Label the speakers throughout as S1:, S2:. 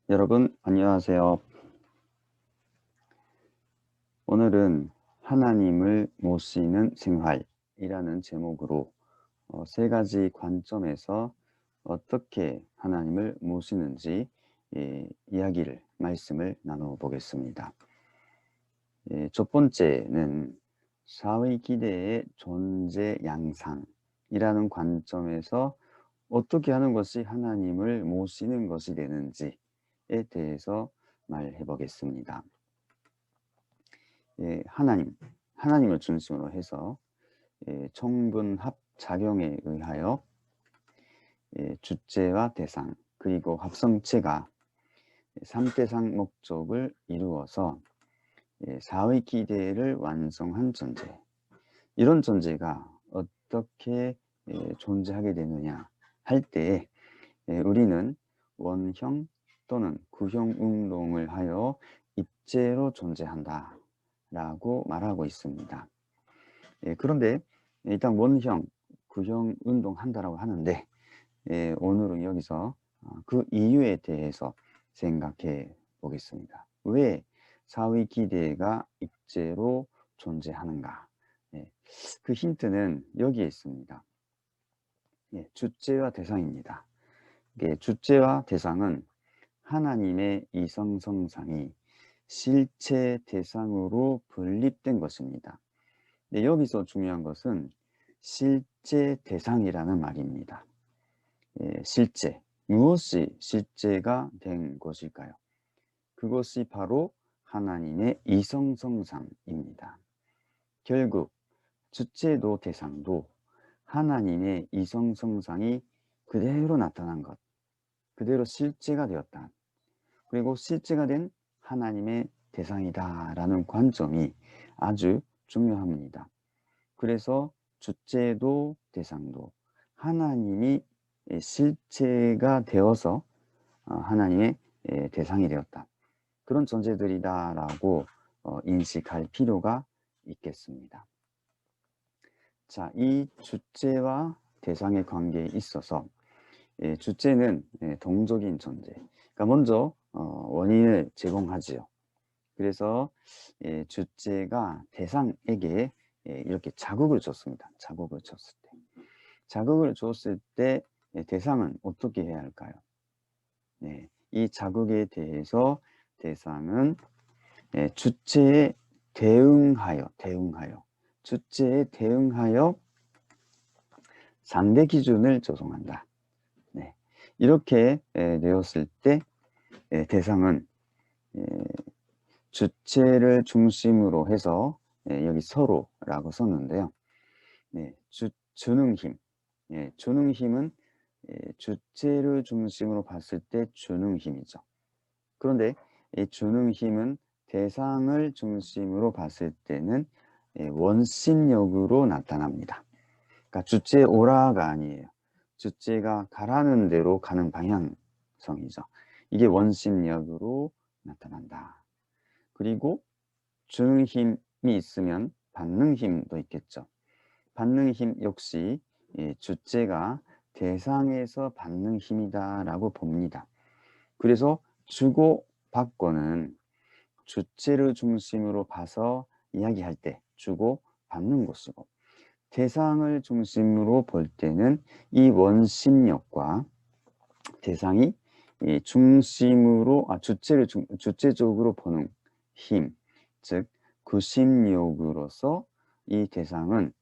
S1: 여러분 안녕하세요. 오늘은 하나님을 모시는 생활이라는 제목으로 세 가지 관점에서 어떻게 하나님을 모시는지 말씀을 나눠보겠습니다. 첫 번째는 사회 기대의 존재 양상이라는 관점에서 어떻게 하는 것이 하나님을 모시는 것이 되는지에 대해서 말해 보겠습니다. 하나님을 중심으로 해서 청분합 작용에 의하여 주체와 대상 그리고 합성체가 3대상 목적을 이루어서 사회 기대를 완성한 존재, 이런 존재가 어떻게 존재하게 되느냐 할 때에 우리는 원형 또는 구형 운동을 하여 입체로 존재한다 라고 말하고 있습니다. 그런데 일단 원형, 구형 운동한다라고 하는데 오늘은 여기서 그 이유에 대해서 생각해 보겠습니다. 왜 사회 기대가 입체로 존재하는가? 그 힌트는 여기에 있습니다. 주체와 대상입니다. 주체와 대상은 하나님의 이성성상이 실체 대상으로 분립된 것입니다. 여기서 중요한 것은 실제 대상이라는 말입니다. 실제, 무엇이 실제가 된 것일까요? 그것이 바로 하나님의 이성성상입니다. 결국 주체도 대상도 하나님의 이성성상이 그대로 나타난 것, 그대로 실제가 되었다. 그리고 실제가 된 하나님의 대상이다라는 관점이 아주 중요합니다. 그래서 주체도 대상도 하나님이 실체가 되어서 하나님의 대상이 되었다. 그런 존재들이다라고 인식할 필요가 있겠습니다. 자, 이 주체와 대상의 관계에 있어서 주체는 동적인 존재. 그러니까 먼저 원인을 제공하지요. 그래서 주체가 대상에게 이렇게 자극을 줬습니다. 자극을 줬을 때 대상은 어떻게 해야 할까요? 이 자극에 대해서 대상은 주체에 주체에 대응하여 상대 기준을 조성한다. 이렇게 되었을 때 대상은 주체를 중심으로 해서 여기 서로라고 썼는데요. 주능 힘. 주능 힘은 주체를 중심으로 봤을 때 주능 힘이죠. 그런데 이 주능 힘은 대상을 중심으로 봤을 때는 원심력으로 나타납니다. 그러니까 주체의 오라가 아니에요. 주체가 가라는 대로 가는 방향성이죠. 이게 원심력으로 나타난다. 그리고 주는 힘이 있으면 받는 힘도 있겠죠. 받는 힘 역시 주체가 대상에서 받는 힘이다라고 봅니다. 그래서 주고 받고는 주체를 중심으로 봐서 이야기할 때 주고 받는 것이고, 대상을 중심으로 볼 때는 이 원심력과 대상이 중심으로 주체적으로 보는 힘, 즉 구심력으로서 이 대상은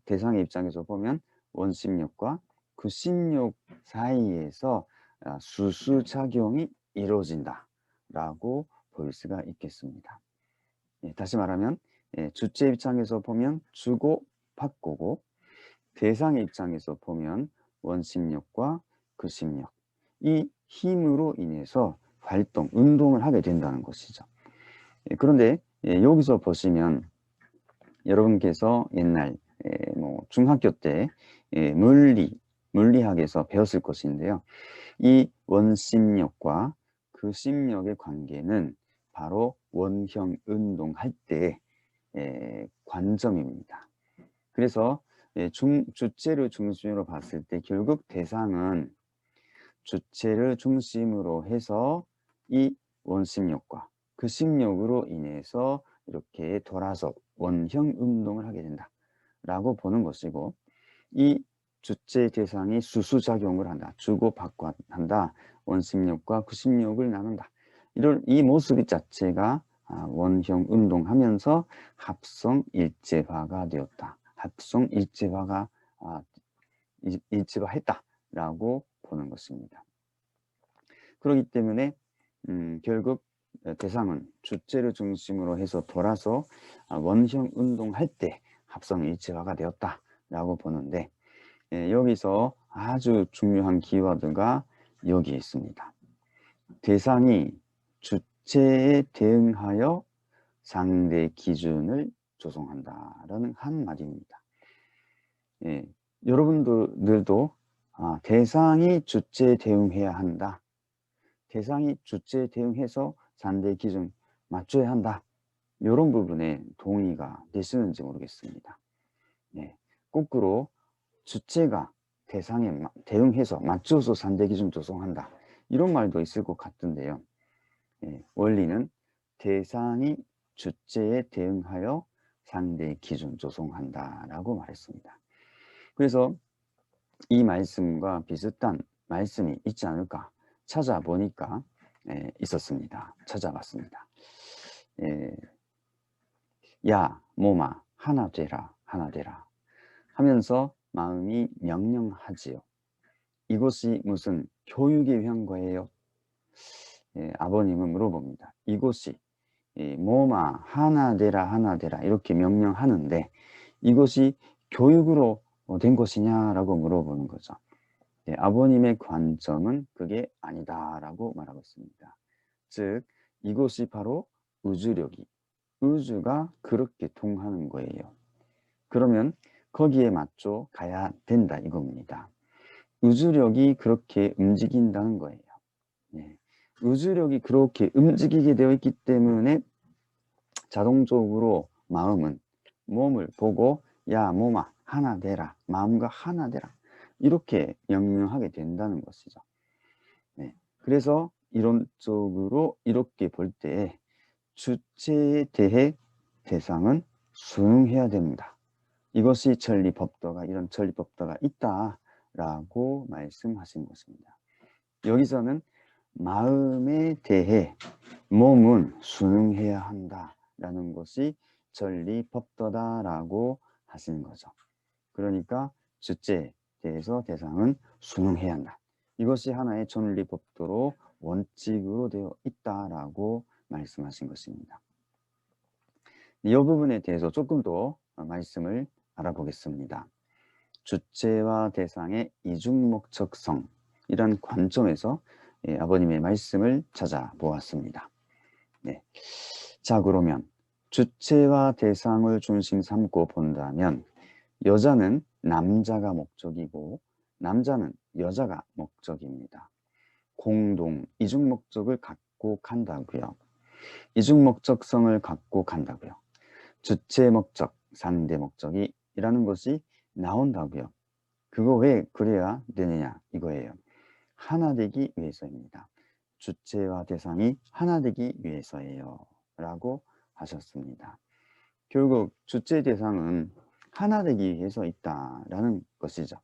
S1: 대상의 입장에서 보면 원심력과 구심력 사이에서 수수작용이 이루어진다라고 볼 수가 있겠습니다. 다시 말하면 주체 입장에서 보면 주고 받고고, 대상의 입장에서 보면 원심력과 구심력, 이 힘으로 인해서 운동을 하게 된다는 것이죠. 그런데 여기서 보시면 여러분께서 옛날 중학교 때 물리학에서 배웠을 것인데요. 이 원심력과 구심력의 관계는 바로 원형 운동할 때의 관점입니다. 그래서 주체를 중심으로 봤을 때 결국 대상은 주체를 중심으로 해서 이 원심력과 그 심력으로 인해서 이렇게 돌아서 원형 운동을 하게 된다라고 보는 것이고, 이 주체 대상이 수수작용을 한다, 주고받고 한다, 원심력과 구심력을 나눈다, 이런 이 모습 자체가 원형 운동하면서 합성 일체화가 되었다, 합성 일체화가 일체화했다라고 보는 것입니다. 그렇기 때문에 결국 대상은 주체를 중심으로 해서 돌아서 원형 운동할 때 합성 일체화가 되었다라고 보는데, 여기서 아주 중요한 키워드가 여기에 있습니다. 대상이 주체에 대응하여 상대 기준을 조성한다라는 한 말입니다. 여러분들도 대상이 주체에 대응해야 한다, 대상이 주체에 대응해서 상대 기준 맞춰야 한다, 이런 부분에 동의가 되시는지 모르겠습니다. 거꾸로 주체가 대상에 대응해서 맞춰서 상대 기준 조성한다, 이런 말도 있을 것 같은데요. 원리는 대상이 주체에 대응하여 상대 기준 조성한다라고 말했습니다. 그래서 이 말씀과 비슷한 말씀이 있지 않을까 찾아보니까 있었습니다. 찾아봤습니다. 야 몸아 하나 되라 하나 되라 하면서 마음이 명령하지요. 이것이 무슨 교육에 위한 거예요? 아버님은 물어봅니다. 이것이 몸아 하나 되라 하나 되라 이렇게 명령하는데 이것이 교육으로 된 것이냐라고 물어보는 거죠. 아버님의 관점은 그게 아니다라고 말하고 있습니다. 즉 이것이 바로 우주력이, 우주가 그렇게 통하는 거예요. 그러면 거기에 맞춰 가야 된다 이겁니다. 우주력이 그렇게 움직인다는 거예요. 우주력이 그렇게 움직이게 되어 있기 때문에 자동적으로 마음은 몸을 보고 야 몸아 하나 되라, 마음과 하나 되라, 이렇게 명령하게 된다는 것이죠. 그래서 이론적으로 이렇게 볼 때 주체에 대해 대상은 순응해야 된다. 이것이 천리법도가, 이런 천리법도가 있다라고 말씀하신 것입니다. 여기서는 마음에 대해 몸은 순응해야 한다라는 것이 천리법도다라고 하시는 거죠. 그러니까 주체에 대해서 대상은 순응해야 한다. 이것이 하나의 천리법도로 원칙으로 되어 있다라고 말씀하신 것입니다. 이 부분에 대해서 조금 더 말씀을 알아보겠습니다. 주체와 대상의 이중목적성, 이런 관점에서 아버님의 말씀을 찾아보았습니다. 자, 그러면 주체와 대상을 중심 삼고 본다면 여자는 남자가 목적이고 남자는 여자가 목적입니다. 공동 이중목적을 갖고 간다고요. 이중목적성을 갖고 간다고요. 주체 목적, 상대 목적이 라는 것이 나온다고요. 그거 왜 그래야 되느냐 이거예요. 하나 되기 위해서입니다. 주체와 대상이 하나 되기 위해서예요 라고 하셨습니다. 결국 주체 대상은 하나 되기 위해서 있다라는 것이죠.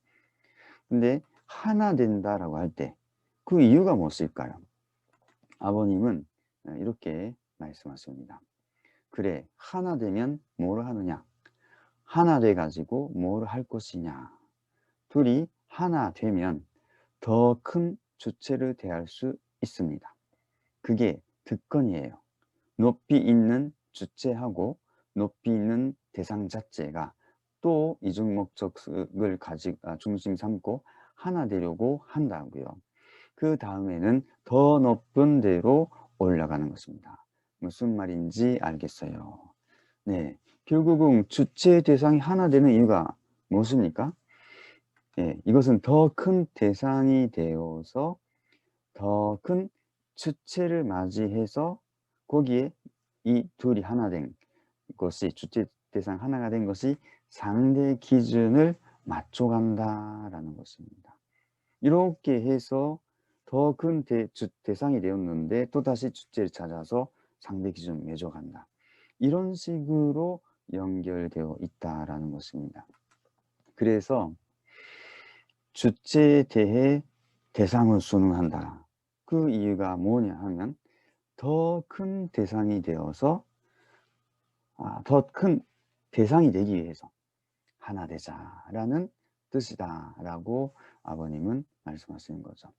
S1: 근데 하나 된다라고 할 때 그 이유가 무엇일까요? 아버님은 이렇게 말씀하십니다. 그래, 하나 되면 뭘 하느냐? 하나 돼 가지고 뭘 할 것이냐? 둘이 하나 되면 더 큰 주체를 대할 수 있습니다. 그게 득권이에요. 높이 있는 주체하고 높이 있는 대상 자체가 또 이중 목적을 중심 삼고 하나 되려고 한다고요. 그 다음에는 더 높은 데로 올라가는 것입니다. 무슨 말인지 알겠어요? 결국은 주체 대상이 하나 되는 이유가 무엇입니까? 이것은 더 큰 대상이 되어서 더 큰 주체를 맞이해서 거기에 이 둘이 하나 된 것이, 주체 대상 하나가 된 것이 상대 기준을 맞춰간다라는 것입니다. 이렇게 해서 더 큰 대상이 되었는데 또다시 주체를 찾아서 상대 기준을 맺어간다. 이런 식으로 연결되어 있다라는 것입니다. 그래서 주체에 대해 대상을 수능한다. 그 이유가 뭐냐 하면 더 큰 대상이 되어서 더 큰 대상이 되기 위해서 하나 되자라는 뜻이다라고 아버님은 말씀하시는 거죠.